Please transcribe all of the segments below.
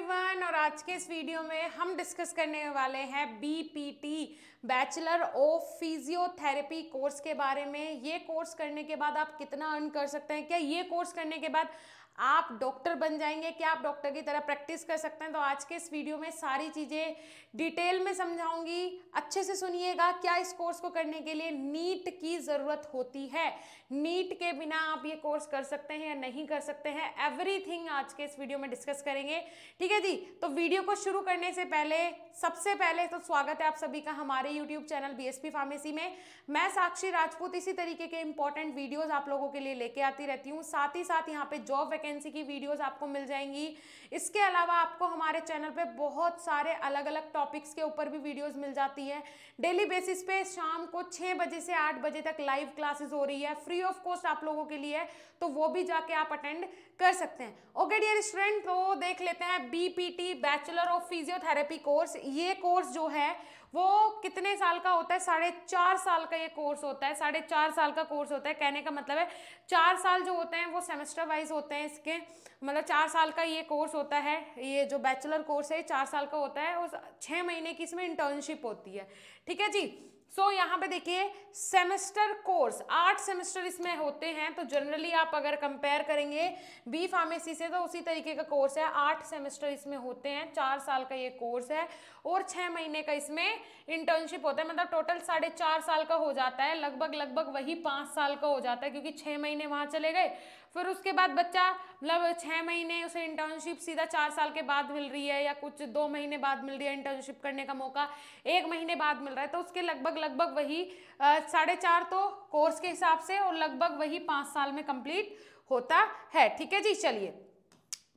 Everyone, और आज के इस वीडियो में हम डिस्कस करने वाले हैं BPT bachelor of physiotherapy course के बारे में। ये कोर्स करने के बाद आप कितना अर्न कर सकते हैं, क्या ये कोर्स करने के बाद आप डॉक्टर बन जाएंगे, क्या आप डॉक्टर की तरह प्रैक्टिस कर सकते हैं। तो आज के इस वीडियो में सारी चीज़ें डिटेल में समझाऊंगी, अच्छे से सुनिएगा। क्या इस कोर्स को करने के लिए नीट की ज़रूरत होती है, नीट के बिना आप ये कोर्स कर सकते हैं या नहीं कर सकते हैं, एवरीथिंग आज के इस वीडियो में डिस्कस करेंगे। ठीक है जी, तो वीडियो को शुरू करने से पहले सबसे पहले तो स्वागत है आप सभी का हमारे यूट्यूब चैनल बीएसपी फार्मेसी में। मैं साक्षी राजपूत इसी तरीके के इंपॉर्टेंट वीडियोस आप लोगों के लिए लेके आती रहती हूँ। साथ ही साथ यहाँ पे जॉब वैकेंसी की वीडियोस आपको मिल जाएंगी। इसके अलावा आपको हमारे चैनल पे बहुत सारे अलग अलग टॉपिक्स के ऊपर भी वीडियोस मिल जाती है। डेली बेसिस पे शाम को 6 बजे से 8 बजे तक लाइव क्लासेस हो रही है, फ्री ऑफ कॉस्ट आप लोगों के लिए है, तो वो भी जाके आप अटेंड कर सकते हैं। ओके डियर स्टूडेंट, तो देख लेते हैं BPT bachelor of physiotherapy course. ये कोर्स जो है वो कितने साल का होता है? 4.5 साल का ये कोर्स होता है। 4.5 साल का कोर्स होता है, कहने का मतलब है 4 साल जो होते हैं वो सेमेस्टर वाइज होते हैं इसके, मतलब 4 साल का ये कोर्स होता है। ये जो बैचलर कोर्स है 4 साल का होता है और 6 महीने की इसमें इंटर्नशिप होती है। ठीक है जी। सो यहाँ पे देखिए सेमेस्टर कोर्स 8 सेमेस्टर इसमें होते हैं। तो जनरली आप अगर कंपेयर करेंगे बी फार्मेसी से तो उसी तरीके का कोर्स है। 8 सेमेस्टर इसमें होते हैं, 4 साल का ये कोर्स है और 6 महीने का इसमें इंटर्नशिप होता है। मतलब टोटल 4.5 साल का हो जाता है, लगभग वही 5 साल का हो जाता है, क्योंकि 6 महीने वहाँ चले गए, फिर उसके बाद बच्चा मतलब 6 महीने उसे इंटर्नशिप सीधा 4 साल के बाद मिल रही है, या कुछ 2 महीने बाद मिल रही है इंटर्नशिप करने का मौका, 1 महीने बाद मिल रहा है, तो उसके लगभग वही 4.5 तो कोर्स के हिसाब से और लगभग वही 5 साल में कंप्लीट होता है। ठीक है जी। चलिए,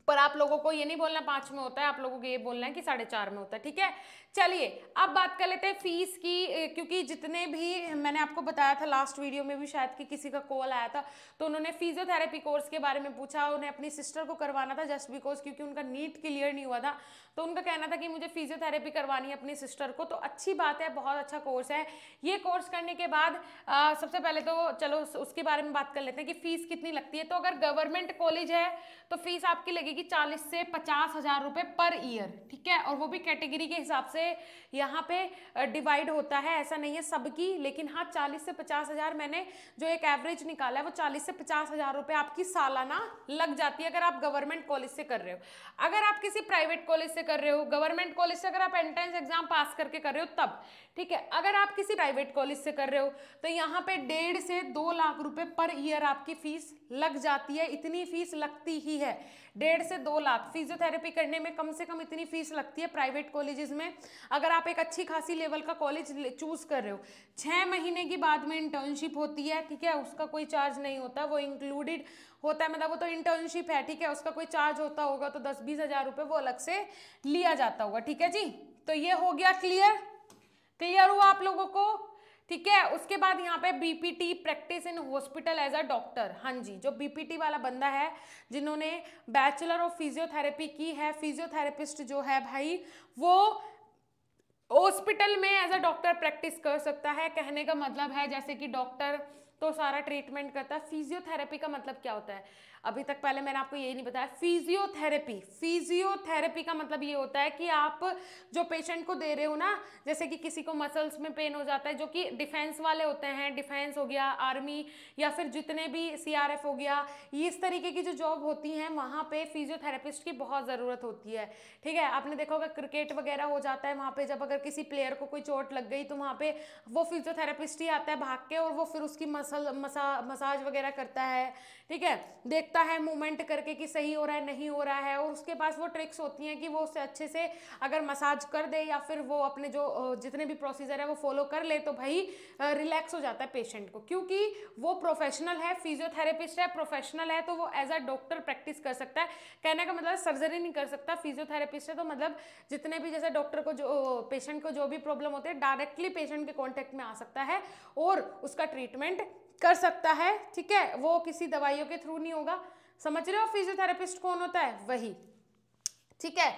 पर आप लोगों को ये नहीं बोलना 5 में होता है, आप लोगों को ये बोलना है कि 4.5 में होता है। ठीक है, चलिए अब बात कर लेते हैं फीस की, क्योंकि जितने भी मैंने आपको बताया था लास्ट वीडियो में भी शायद कि किसी का कॉल आया था, तो उन्होंने फिजियोथेरेपी कोर्स के बारे में पूछा। उन्हें अपनी सिस्टर को करवाना था जस्ट बिकॉज क्योंकि उनका नीट क्लियर नहीं हुआ था, तो उनका कहना था कि मुझे फिजियोथेरेपी करवानी है अपनी सिस्टर को। तो अच्छी बात है, बहुत अच्छा कोर्स है। ये कोर्स करने के बाद सबसे पहले तो चलो उसके बारे में बात कर लेते हैं कि फीस कितनी लगती है। तो अगर गवर्नमेंट कॉलेज है तो फीस आपकी लगेगी 40 से 50 हजार रुपये पर ईयर। ठीक है, और वो भी कैटेगरी के हिसाब से यहाँ पे डिवाइड होता है, ऐसा नहीं है सबकी, लेकिन हाँ 40 से 50 हजार मैंने जो एक एवरेज निकाला है वो 40 से 50 हजार रुपये आपकी सालाना लग जाती है अगर आप गवर्नमेंट कॉलेज से कर रहे हो। अगर आप किसी प्राइवेट कॉलेज से कर रहे हो, गवर्नमेंट कॉलेज से अगर आप एंट्रेंस एग्जाम पास करके कर रहे हो तब, ठीक है। अगर आप किसी प्राइवेट कॉलेज से कर रहे हो तो यहाँ पे 1.5 से 2 लाख रुपए पर ईयर आपकी फीस लग जाती है। इतनी फीस लगती ही है, 1.5 से 2 लाख फिजियोथेरेपी करने में कम से कम इतनी फीस लगती है प्राइवेट कॉलेजेस में। अगर आप एक अच्छी खासी लेवल का कॉलेज चूज कर रहे हो, 6 महीने की बाद में इंटर्नशिप होती है। ठीक है, उसका कोई चार्ज नहीं होता, वो इंक्लूडेड होता है, मतलब वो तो इंटर्नशिप है। ठीक है, उसका कोई चार्ज होता होगा तो 10-20 हजार रुपये वो अलग से लिया जाता होगा। ठीक है जी, तो ये हो गया क्लियर हुआ आप लोगों को? ठीक है, उसके बाद यहाँ पे BPT practice in hospital as a doctor. हाँ जी, जो बीपीटी वाला बंदा है जिन्होंने बैचलर ऑफ फिजियोथेरेपी की है, फिजियोथेरेपिस्ट जो है भाई, वो हॉस्पिटल में एज अ डॉक्टर प्रैक्टिस कर सकता है। कहने का मतलब है जैसे कि डॉक्टर तो सारा ट्रीटमेंट करता है, फिजियोथेरेपी का मतलब क्या होता है अभी तक पहले मैंने आपको यही नहीं बताया। फिजियोथेरेपी का मतलब ये होता है कि आप जो पेशेंट को दे रहे हो ना, जैसे कि किसी को मसल्स में पेन हो जाता है, जो कि डिफेंस वाले होते हैं, डिफेंस हो गया, आर्मी, या फिर जितने भी सीआरएफ हो गया, ये इस तरीके की जो जॉब होती हैं वहाँ पे फिजियोथेरेपिस्ट की बहुत ज़रूरत होती है। ठीक है, आपने देखा होगा क्रिकेट वगैरह हो जाता है, वहाँ पे जब अगर किसी प्लेयर को कोई चोट लग गई तो वहाँ पे वो फिजियोथेरेपिस्ट ही आता है भाग के, और वो फिर उसकी मसाज वगैरह करता है। ठीक है, देखता है मूवमेंट करके कि सही हो रहा है नहीं हो रहा है, और उसके पास वो ट्रिक्स होती हैं कि वो उससे अच्छे से अगर मसाज कर दे या फिर वो अपने जो जितने भी प्रोसीजर है वो फॉलो कर ले तो भाई रिलैक्स हो जाता है पेशेंट को, क्योंकि वो प्रोफेशनल है, फिजियोथेरेपिस्ट है, प्रोफेशनल है, तो वो एज अ डॉक्टर प्रैक्टिस कर सकता है। कहने का मतलब सर्जरी नहीं कर सकता, फिजियोथेरेपिस्ट है तो मतलब जितने भी जैसे डॉक्टर को जो पेशेंट को जो भी प्रॉब्लम होती है डायरेक्टली पेशेंट के कॉन्टेक्ट में आ सकता है और उसका ट्रीटमेंट कर सकता है। ठीक है, वो किसी दवाइयों के थ्रू नहीं होगा। समझ रहे हो फिजियोथेरेपिस्ट कौन होता है? वही। ठीक है,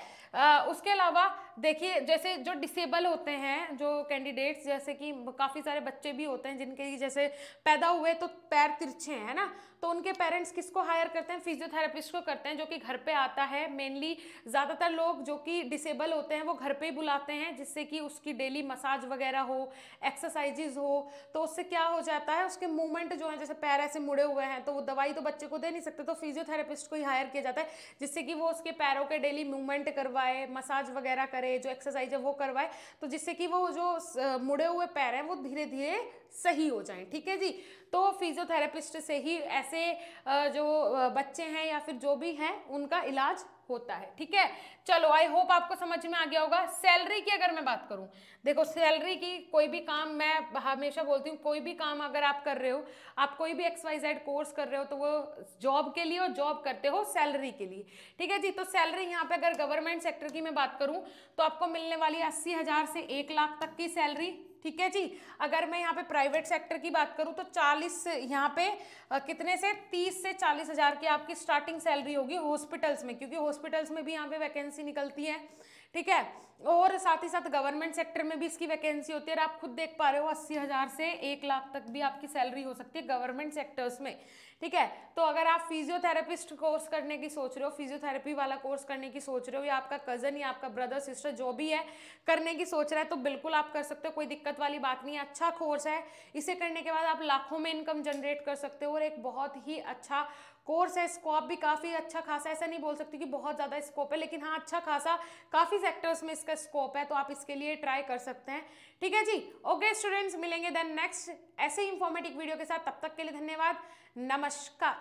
उसके अलावा देखिए, जैसे जो डिसेबल होते हैं जो कैंडिडेट्स, जैसे कि काफ़ी सारे बच्चे भी होते हैं जिनके जैसे पैदा हुए तो पैर तिरछे हैं, है ना, तो उनके पेरेंट्स किसको हायर करते हैं? फिजियोथेरेपिस्ट को करते हैं, जो कि घर पे आता है। मेनली ज़्यादातर लोग जो कि डिसेबल होते हैं वो घर पे ही बुलाते हैं, जिससे कि उसकी डेली मसाज वगैरह हो, एक्सरसाइजेज हो, तो उससे क्या हो जाता है, उसके मूवमेंट जो है, जैसे पैर ऐसे मुड़े हुए हैं तो वो दवाई तो बच्चे को दे नहीं सकते, तो फिजियोथेरेपिस्ट को ही हायर किया जाता है, जिससे कि वो उसके पैरों के डेली मूवमेंट करवाए, मसाज वगैरह करे, जो एक्सरसाइज है वो करवाए, तो जिससे कि वो जो मुड़े हुए पैर हैं वो धीरे धीरे सही हो जाएं। ठीक है जी, तो फिजियोथेरेपिस्ट से ही ऐसे जो बच्चे हैं या फिर जो भी हैं उनका इलाज होता है। ठीक है, चलो आई होप आपको समझ में आ गया होगा। सैलरी की अगर मैं बात करूं, देखो सैलरी की, कोई भी काम, मैं हमेशा बोलती हूँ, कोई भी काम अगर आप कर रहे हो, आप कोई भी XYZ कोर्स कर रहे हो, तो वो जॉब के लिए, और जॉब करते हो सैलरी के लिए। ठीक है जी, तो सैलरी यहाँ पे अगर गवर्नमेंट सेक्टर की मैं बात करूँ तो आपको मिलने वाली 80,000 से 1 लाख तक की सैलरी। ठीक है जी, अगर मैं यहाँ पे प्राइवेट सेक्टर की बात करूँ तो 40 यहाँ पे कितने से 30 से 40,000 की आपकी स्टार्टिंग सैलरी होगी हॉस्पिटल्स में, क्योंकि हॉस्पिटल्स में भी यहाँ पे वैकेंसी निकलती है। ठीक है, और साथ ही साथ गवर्नमेंट सेक्टर में भी इसकी वैकेंसी होती है, और आप खुद देख पा रहे हो 80,000 से 1 लाख तक भी आपकी सैलरी हो सकती है गवर्नमेंट सेक्टर्स में। ठीक है, तो अगर आप फिजियोथेरेपिस्ट कोर्स करने की सोच रहे हो, फिजियोथेरेपी वाला कोर्स करने की सोच रहे हो, या आपका कजन या आपका ब्रदर सिस्टर जो भी है करने की सोच रहा है, तो बिल्कुल आप कर सकते हो, कोई दिक्कत वाली बात नहीं है। अच्छा कोर्स है, इसे करने के बाद आप लाखों में इनकम जनरेट कर सकते हो, और एक बहुत ही अच्छा कोर्स है। स्कोप भी काफ़ी अच्छा खासा, ऐसा नहीं बोल सकती कि बहुत ज़्यादा स्कोप है, लेकिन हाँ अच्छा खासा काफ़ी सेक्टर्स में इसका स्कोप है, तो आप इसके लिए ट्राई कर सकते हैं। ठीक है जी, ओके स्टूडेंट्स, मिलेंगे देन नेक्स्ट ऐसे ही इंफॉर्मेटिव वीडियो के साथ, तब तक के लिए धन्यवाद, नमस्कार।